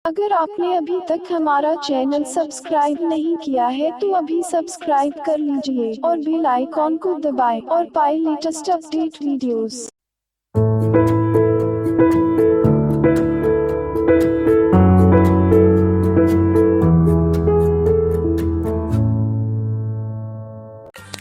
अगर आपने अभी तक हमारा चैनल सब्सक्राइब नहीं किया है तो अभी सब्सक्राइब कर लीजिए और बेल आइकॉन को दबाएं और पाएं लेटेस्ट अपडेट वीडियोस।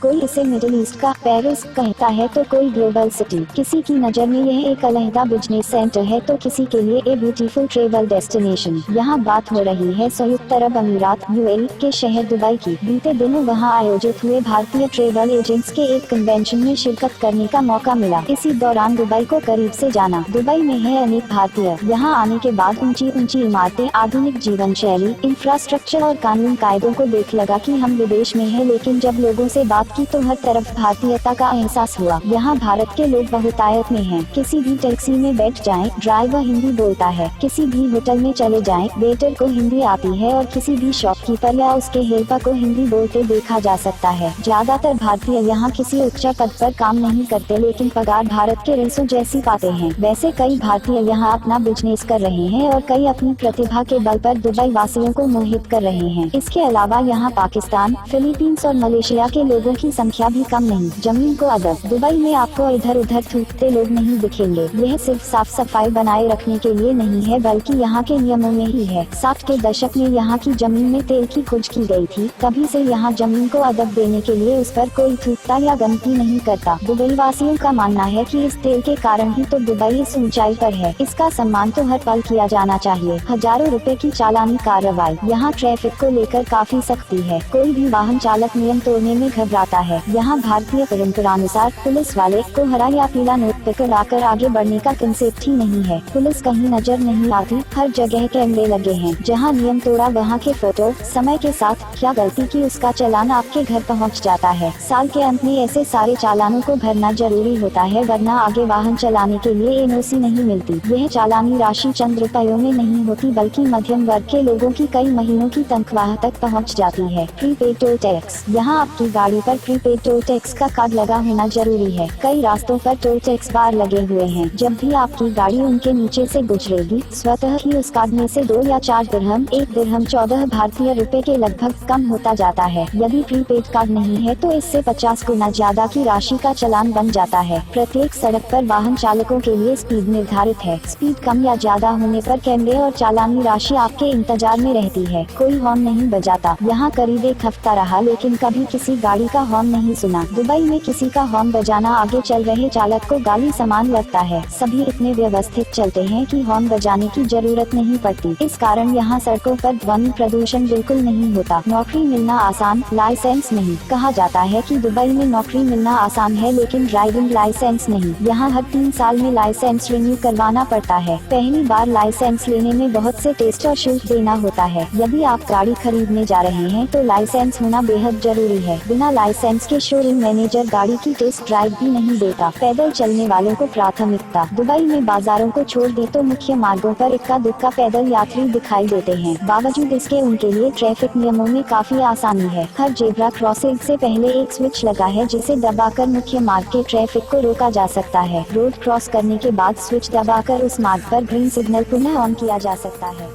कोई इसे मिडिल ईस्ट का पेरिस कहता है तो कोई ग्लोबल सिटी। किसी की नज़र में यह एक अलहदा बिजनेस सेंटर है तो किसी के लिए ए ब्यूटीफुल ट्रेवल डेस्टिनेशन। यहाँ बात हो रही है संयुक्त अरब अमीरात यूएई के शहर दुबई की। बीते दिनों वहाँ आयोजित हुए भारतीय ट्रेवल एजेंट्स के एक कन्वेंशन में शिरकत करने का मौका मिला। इसी दौरान दुबई को करीब से जाना। दुबई में है अनेक भारतीय। यहाँ आने के बाद ऊंची ऊंची इमारतें, आधुनिक जीवन शैली, इंफ्रास्ट्रक्चर और कानून कायदों को देख लगा कि हम विदेश में हैं, लेकिन जब लोगों से बात की तो हर तरफ भारतीयता का एहसास हुआ। यहाँ भारत के लोग बहुतायत में हैं। किसी भी टैक्सी में बैठ जाएं, ड्राइवर हिंदी बोलता है। किसी भी होटल में चले जाएं, वेटर को हिंदी आती है और किसी भी शॉपकीपर या उसके हेल्पर को हिंदी बोलते देखा जा सकता है। ज्यादातर भारतीय यहाँ किसी उच्च पद पर काम नहीं करते, लेकिन पगार भारत के रेसों जैसी पाते हैं। वैसे कई भारतीय यहाँ अपना बिजनेस कर रहे हैं और कई अपनी प्रतिभा के बल पर दुबई वासियों को मोहित कर रहे हैं। इसके अलावा यहाँ पाकिस्तान, फिलीपींस और मलेशिया के लोगों की संख्या भी कम नहीं। जमीन को अदब। दुबई में आपको इधर उधर थूकते लोग नहीं दिखेंगे। यह सिर्फ साफ सफाई बनाए रखने के लिए नहीं है, बल्कि यहाँ के नियमों में ही है। 60 के दशक में यहाँ की जमीन में तेल की खोज की गई थी। तभी से यहाँ जमीन को अदब देने के लिए उस पर कोई थूकता या गंदगी नहीं करता। दुबई वासियों का मानना है कि इस तेल के कारण ही तो दुबई इस ऊंचाई पर है। इसका सम्मान तो हर पल किया जाना चाहिए। हजारों रुपए की चालानी कार्रवाई। यहाँ ट्रैफिक को लेकर काफी सख्ती है। कोई भी वाहन चालक नियम तोड़ने में घबराता है। यहाँ भारतीय परंपरानुसार पुलिस वाले को हरा या पीला नोट पकड़ाकर आगे बढ़ने का कंसेप्ट ही नहीं है। पुलिस कहीं नजर नहीं आती। हर जगह कैमरे लगे हैं। जहाँ नियम तोड़ा वहाँ के फोटो। समय के साथ क्या गलती की उसका चालान आपके घर पहुँच जाता है। साल के अंत में ऐसे सारे चालानों को भरना जरूरी होता है, वरना आगे वाहन चलाने के लिए एनओसी नहीं मिलती। यह चालानी राशि चंद रुपयों में नहीं होती, बल्कि मध्यम वर्ग के लोगों की कई महीनों की तनख्वाह तक पहुँच जाती है। Prepaid toll tax. यहाँ आपकी गाड़ी पर प्रीपेड टोल टैक्स का कार्ड लगा होना जरूरी है। कई रास्तों पर टोल टैक्स बार लगे हुए हैं। जब भी आपकी गाड़ी उनके नीचे से गुजरेगी, स्वतः ही उस कार्ड में से 2 या 4 दिरहम, 1 दिरहम 14 भारतीय रुपए के लगभग कम होता जाता है। यदि प्रीपेड कार्ड नहीं है तो इससे 50 गुना ज्यादा की राशि का चालान बन जाता है। प्रत्येक सड़क पर वाहन चालकों के लिए स्पीड निर्धारित है। स्पीड कम या ज्यादा होने पर कैमरे और चालानी राशि आपके इंतजार में रहती है। कोई हॉर्न नहीं बजाता। यहाँ करीब 1 हफ्ता रहा, लेकिन कभी किसी गाड़ी का हॉर्न नहीं सुना। दुबई में किसी का हॉर्न बजाना आगे चल रहे चालक को गाली समान लगता है। सभी इतने व्यवस्थित चलते हैं कि हॉर्न बजाने की जरूरत नहीं पड़ती। इस कारण यहाँ सड़कों पर ध्वनि प्रदूषण बिल्कुल नहीं होता। नौकरी मिलना आसान, लाइसेंस नहीं। कहा जाता है कि दुबई में नौकरी मिलना आसान है, लेकिन ड्राइविंग लाइसेंस नहीं। यहाँ हर 3 साल में लाइसेंस रिन्यू करवाना पड़ता है। पहली बार लाइसेंस लेने में बहुत से टेस्ट और शुल्क देना होता है। यदि आप गाड़ी खरीदने जा रहे हैं तो लाइसेंस होना बेहद जरूरी है। बिना लाइसेंस के शोरूम मैनेजर गाड़ी की टेस्ट ड्राइव भी नहीं देता। पैदल चलने वालों को प्राथमिकता। दुबई में बाजारों को छोड़ दे तो मुख्य मार्गों पर इक्का दुक्का पैदल यात्री दिखाई देते हैं। बावजूद इसके उनके लिए ट्रैफिक नियमों में काफी आसानी है। हर जेब्रा क्रॉसिंग से पहले एक स्विच लगा है, जिसे दबाकर मुख्य मार्ग के ट्रैफिक को रोका जा सकता है। रोड क्रॉस करने के बाद स्विच दबाकर उस मार्ग पर ग्रीन सिग्नल पुनः ऑन किया जा सकता है।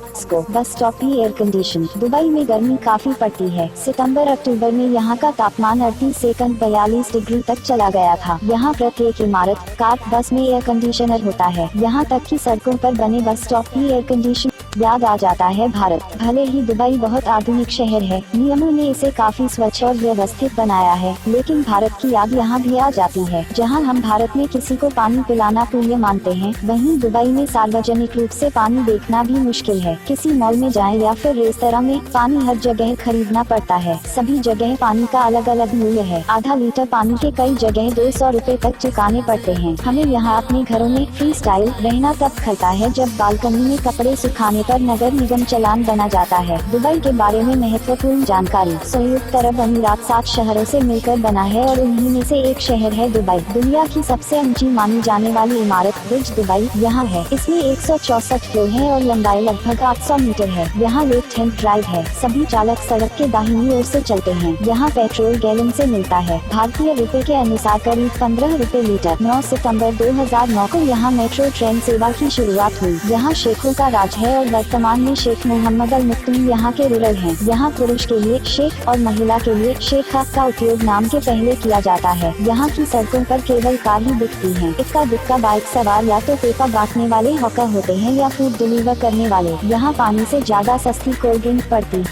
बस स्टॉप ही एयर कंडीशन। दुबई में गर्मी काफी पड़ती है। सितंबर अक्टूबर में यहाँ का तापमान 38 से 42 डिग्री तक चला गया था। यहाँ प्रत्येक इमारत, कार, बस में एयर कंडीशनर होता है। यहाँ तक कि सड़कों पर बने बस स्टॉप ही एयर कंडीशन। याद आ जाता है भारत। भले ही दुबई बहुत आधुनिक शहर है, नियमों ने इसे काफी स्वच्छ और व्यवस्थित बनाया है, लेकिन भारत की याद यहाँ भी आ जाती है। जहाँ हम भारत में किसी को पानी पिलाना पुण्य मानते हैं, वहीं दुबई में सार्वजनिक रूप से पानी देखना भी मुश्किल है। किसी मॉल में जाएं या फिर रेस्तरां में, पानी हर जगह खरीदना पड़ता है। सभी जगह पानी का अलग अलग मूल्य है। आधा लीटर पानी के कई जगह 200 रुपए तक चुकाने पड़ते हैं। हमें यहाँ अपने घरों में फ्री स्टाइल रहना तब खलता है जब बालकनी में कपड़े सुखाने पर नगर निगम चालान बना जाता है। दुबई के बारे में महत्वपूर्ण जानकारी। संयुक्त अरब अमीरात 7 शहरों से मिलकर बना है और उन्हीं में से एक शहर है दुबई। दुनिया की सबसे ऊंची मानी जाने वाली इमारत बुर्ज दुबई यहाँ है। इसमें 164 फ्लोर है और लंबाई लगभग 800 मीटर है। यहाँ लेफ्ट हैंड ड्राइव है। सभी चालक सड़क के दाहिनी ओर से चलते हैं। यहाँ पेट्रोल गैलन से मिलता है। भारतीय रुपए के अनुसार करीब 15 रुपए लीटर। 9 सितंबर 2009 को यहाँ मेट्रो ट्रेन सेवा की शुरुआत हुई। यहाँ शेखों का राज है और वर्तमान में शेख मोहम्मद अल मक्तूम यहाँ के रूरल हैं। यहाँ पुरुष के लिए शेख और महिला के लिए शेखा का उपयोग नाम के पहले किया जाता है। यहाँ की सड़कों पर केवल कार ही दिखती हैं। इक्का दुक्का बाइक सवार या तो पेपा बांटने वाले हॉकर होते हैं या फूड डिलीवर करने वाले। यहाँ पानी से ज्यादा सस्ती कोल्ड ड्रिंक पड़ती